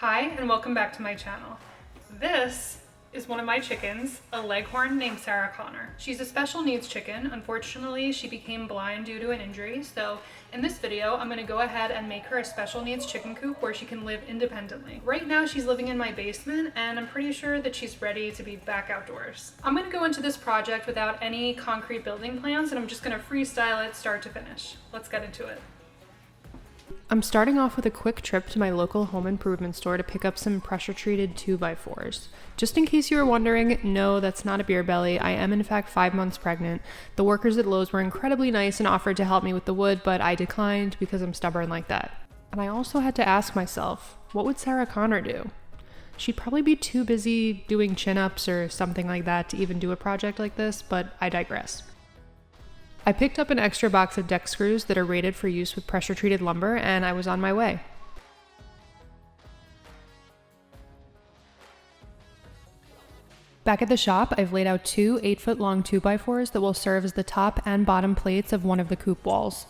Hi, and welcome back to my channel. This is one of my chickens, a leghorn named Sarah Connor. She's a special needs chicken. Unfortunately, she became blind due to an injury, so in this video, I'm gonna go ahead and make her a special needs chicken coop where she can live independently. Right now, she's living in my basement, and I'm pretty sure that she's ready to be back outdoors. I'm gonna go into this project without any concrete building plans, and I'm just gonna freestyle it start to finish. Let's get into it. I'm starting off with a quick trip to my local home improvement store to pick up some pressure-treated 2x4s. Just in case you were wondering, no, that's not a beer belly. I am in fact 5 months pregnant. The workers at Lowe's were incredibly nice and offered to help me with the wood, but I declined because I'm stubborn like that. And I also had to ask myself, what would Sarah Connor do? She'd probably be too busy doing chin-ups or something like that to even do a project like this, but I digress. I picked up an extra box of deck screws that are rated for use with pressure-treated lumber, and I was on my way. Back at the shop, I've laid out two 8-foot-long 2x4s that will serve as the top and bottom plates of one of the coop walls.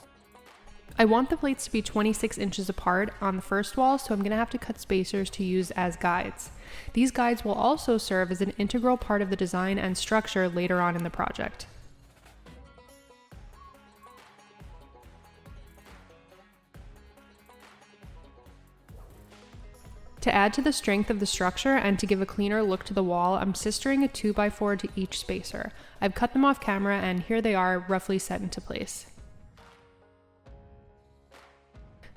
I want the plates to be 26 inches apart on the first wall, so I'm going to have to cut spacers to use as guides. These guides will also serve as an integral part of the design and structure later on in the project. To add to the strength of the structure and to give a cleaner look to the wall, I'm sistering a 2x4 to each spacer. I've cut them off camera and here they are, roughly set into place.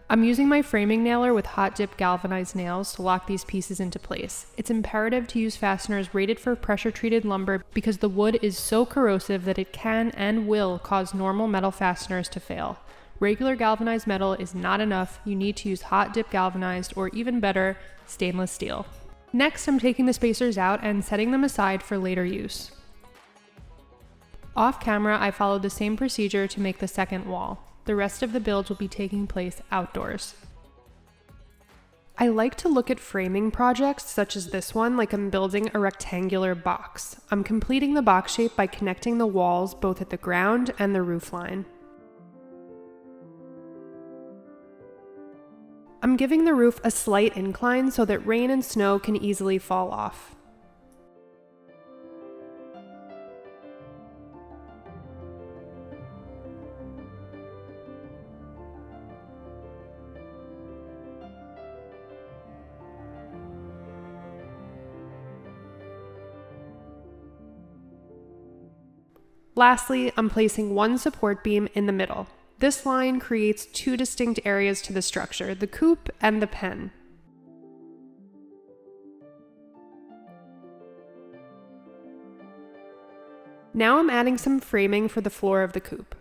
I'm using my framing nailer with hot dip galvanized nails to lock these pieces into place. It's imperative to use fasteners rated for pressure-treated lumber because the wood is so corrosive that it can and will cause normal metal fasteners to fail. Regular galvanized metal is not enough. You need to use hot dip galvanized or even better, stainless steel. Next, I'm taking the spacers out and setting them aside for later use. Off camera, I followed the same procedure to make the second wall. The rest of the build will be taking place outdoors. I like to look at framing projects such as this one like I'm building a rectangular box. I'm completing the box shape by connecting the walls both at the ground and the roof line. I'm giving the roof a slight incline so that rain and snow can easily fall off. Lastly, I'm placing one support beam in the middle. This line creates two distinct areas to the structure, the coop and the pen. Now I'm adding some framing for the floor of the coop.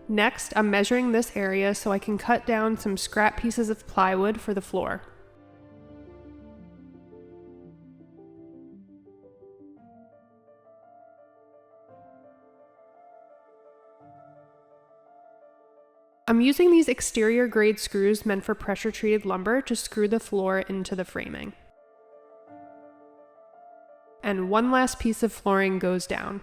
Next, I'm measuring this area so I can cut down some scrap pieces of plywood for the floor. I'm using these exterior grade screws meant for pressure treated lumber to screw the floor into the framing. And one last piece of flooring goes down.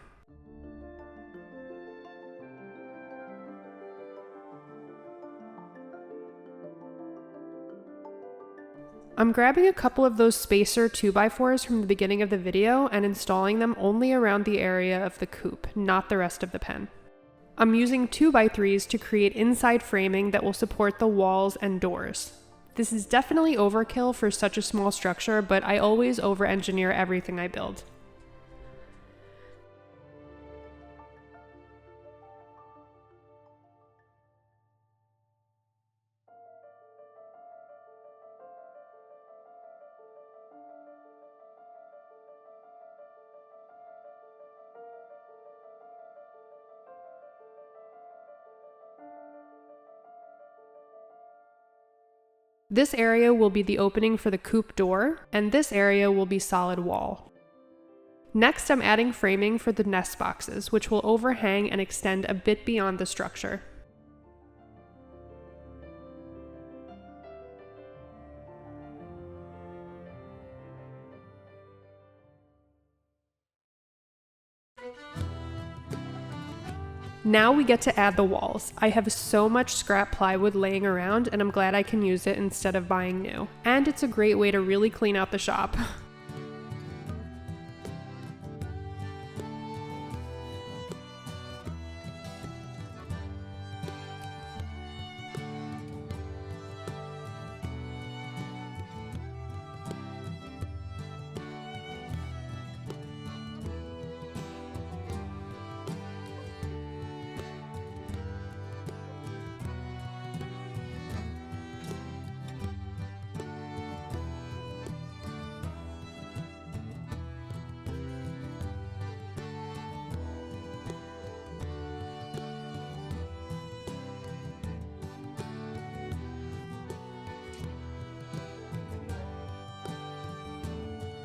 I'm grabbing a couple of those spacer 2x4s from the beginning of the video and installing them only around the area of the coop, not the rest of the pen. I'm using 2x3s to create inside framing that will support the walls and doors. This is definitely overkill for such a small structure, but I always over-engineer everything I build. This area will be the opening for the coop door, and this area will be solid wall. Next, I'm adding framing for the nest boxes, which will overhang and extend a bit beyond the structure. Now we get to add the walls. I have so much scrap plywood laying around and I'm glad I can use it instead of buying new. And it's a great way to really clean out the shop.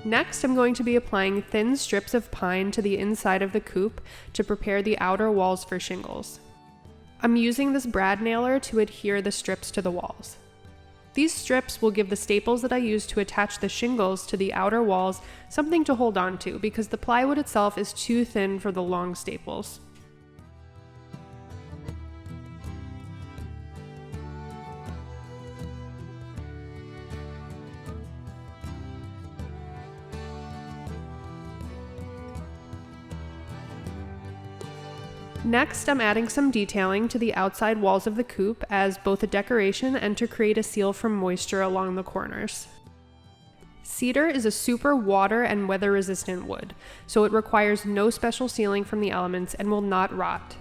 Next, I'm going to be applying thin strips of pine to the inside of the coop to prepare the outer walls for shingles. I'm using this brad nailer to adhere the strips to the walls. These strips will give the staples that I use to attach the shingles to the outer walls something to hold on to because the plywood itself is too thin for the long staples. Next, I'm adding some detailing to the outside walls of the coop as both a decoration and to create a seal from moisture along the corners. Cedar is a super water and weather resistant wood, so it requires no special sealing from the elements and will not rot.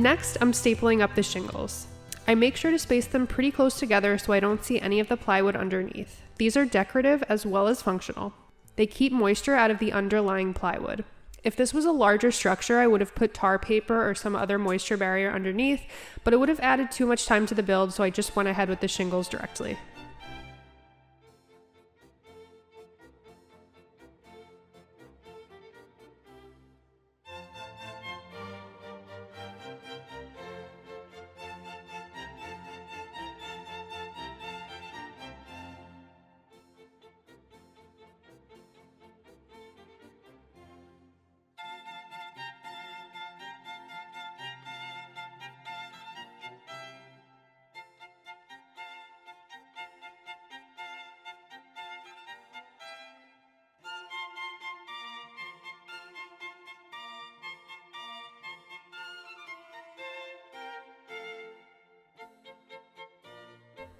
Next, I'm stapling up the shingles. I make sure to space them pretty close together so I don't see any of the plywood underneath. These are decorative as well as functional. They keep moisture out of the underlying plywood. If this was a larger structure, I would have put tar paper or some other moisture barrier underneath, but it would have added too much time to the build, so I just went ahead with the shingles directly.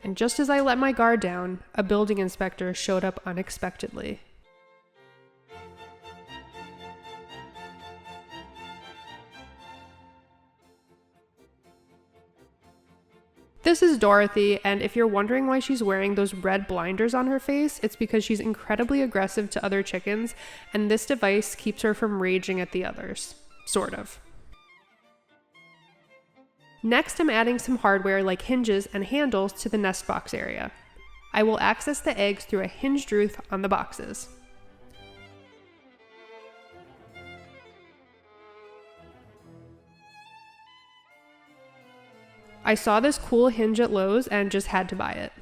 And just as I let my guard down, a building inspector showed up unexpectedly. This is Dorothy, and if you're wondering why she's wearing those red blinders on her face, it's because she's incredibly aggressive to other chickens, and this device keeps her from raging at the others. Sort of. Next, I'm adding some hardware like hinges and handles to the nest box area. I will access the eggs through a hinged roof on the boxes. I saw this cool hinge at Lowe's and just had to buy it.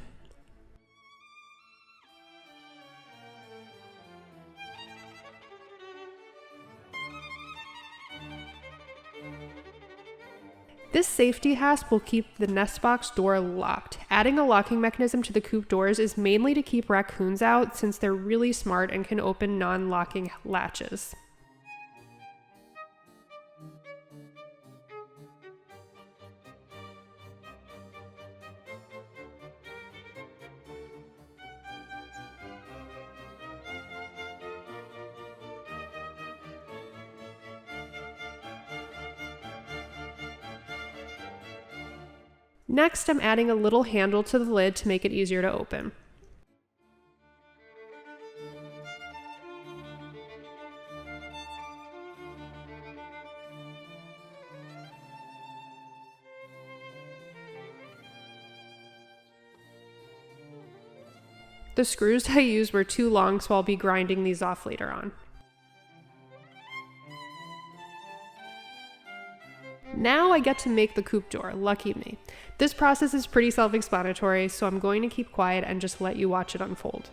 This safety hasp will keep the nest box door locked. Adding a locking mechanism to the coop doors is mainly to keep raccoons out since they're really smart and can open non-locking latches. Next, I'm adding a little handle to the lid to make it easier to open. The screws I used were too long, so I'll be grinding these off later on. Now I get to make the coop door, lucky me. This process is pretty self-explanatory, so I'm going to keep quiet and just let you watch it unfold.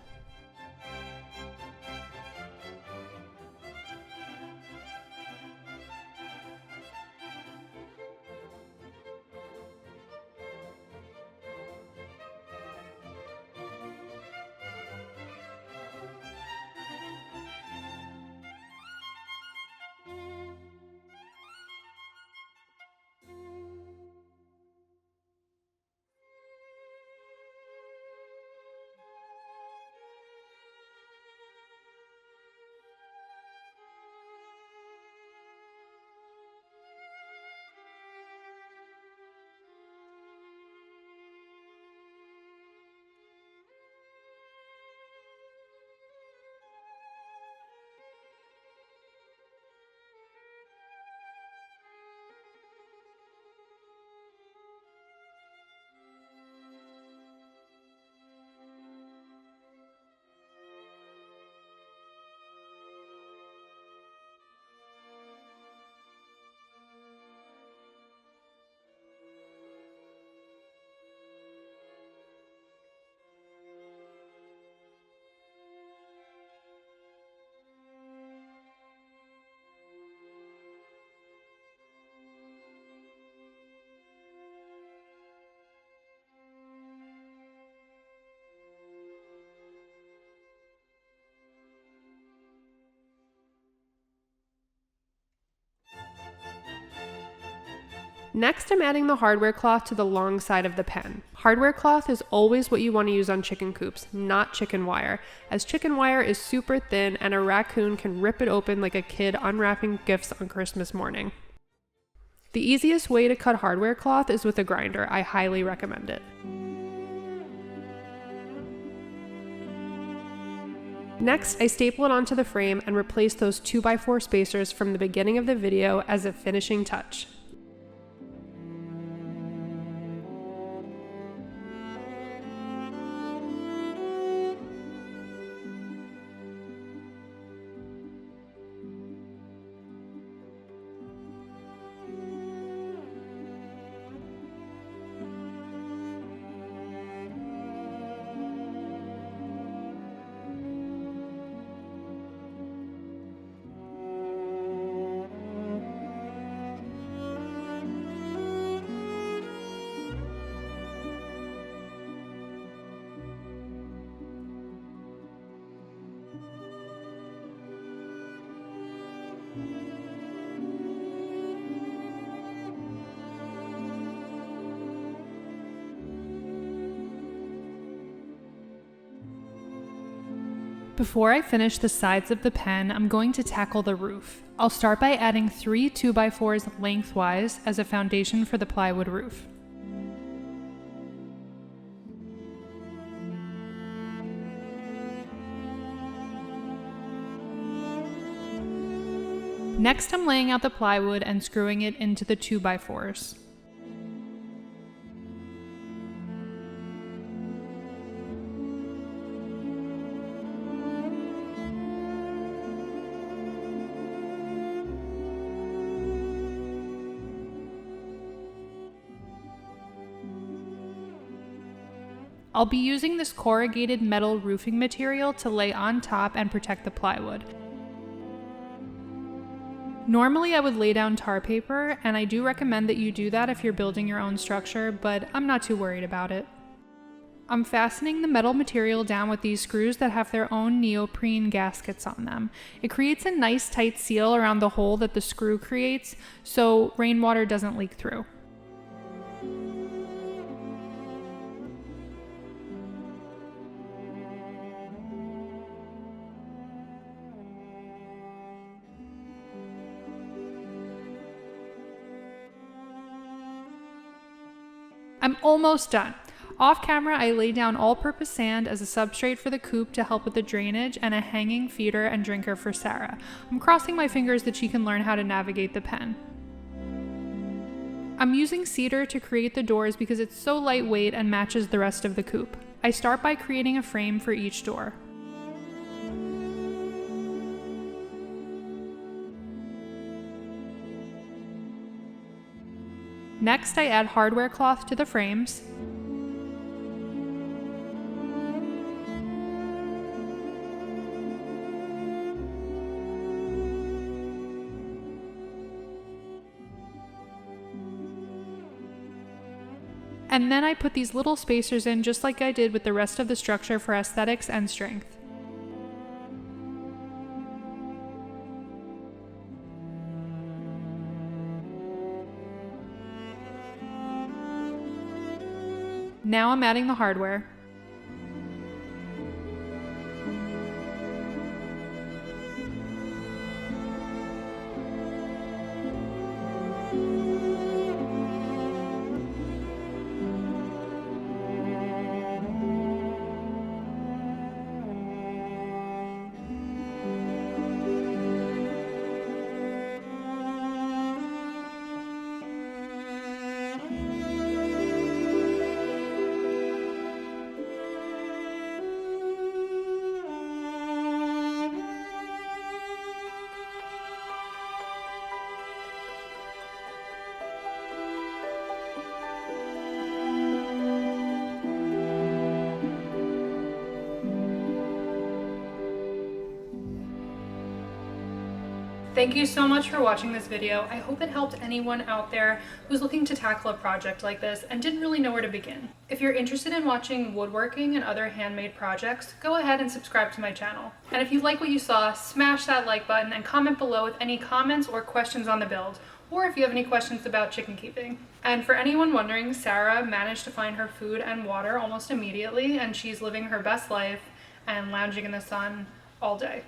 Next, I'm adding the hardware cloth to the long side of the pen. Hardware cloth is always what you want to use on chicken coops, not chicken wire, as chicken wire is super thin and a raccoon can rip it open like a kid unwrapping gifts on Christmas morning. The easiest way to cut hardware cloth is with a grinder. I highly recommend it. Next, I staple it onto the frame and replace those 2x4 spacers from the beginning of the video as a finishing touch. Before I finish the sides of the pen, I'm going to tackle the roof. I'll start by adding 3 2x4s lengthwise as a foundation for the plywood roof. Next, I'm laying out the plywood and screwing it into the 2x4s. I'll be using this corrugated metal roofing material to lay on top and protect the plywood. Normally I would lay down tar paper, and I do recommend that you do that if you're building your own structure, but I'm not too worried about it. I'm fastening the metal material down with these screws that have their own neoprene gaskets on them. It creates a nice tight seal around the hole that the screw creates, so rainwater doesn't leak through. I'm almost done. Off camera, I lay down all-purpose sand as a substrate for the coop to help with the drainage and a hanging feeder and drinker for Sarah. I'm crossing my fingers that she can learn how to navigate the pen. I'm using cedar to create the doors because it's so lightweight and matches the rest of the coop. I start by creating a frame for each door. Next, I add hardware cloth to the frames. And then I put these little spacers in just like I did with the rest of the structure for aesthetics and strength. Now I'm adding the hardware. Thank you so much for watching this video. I hope it helped anyone out there who's looking to tackle a project like this and didn't really know where to begin. If you're interested in watching woodworking and other handmade projects, go ahead and subscribe to my channel. And if you like what you saw, smash that like button and comment below with any comments or questions on the build, or if you have any questions about chicken keeping. And for anyone wondering, Sarah managed to find her food and water almost immediately, and she's living her best life and lounging in the sun all day.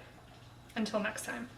Until next time.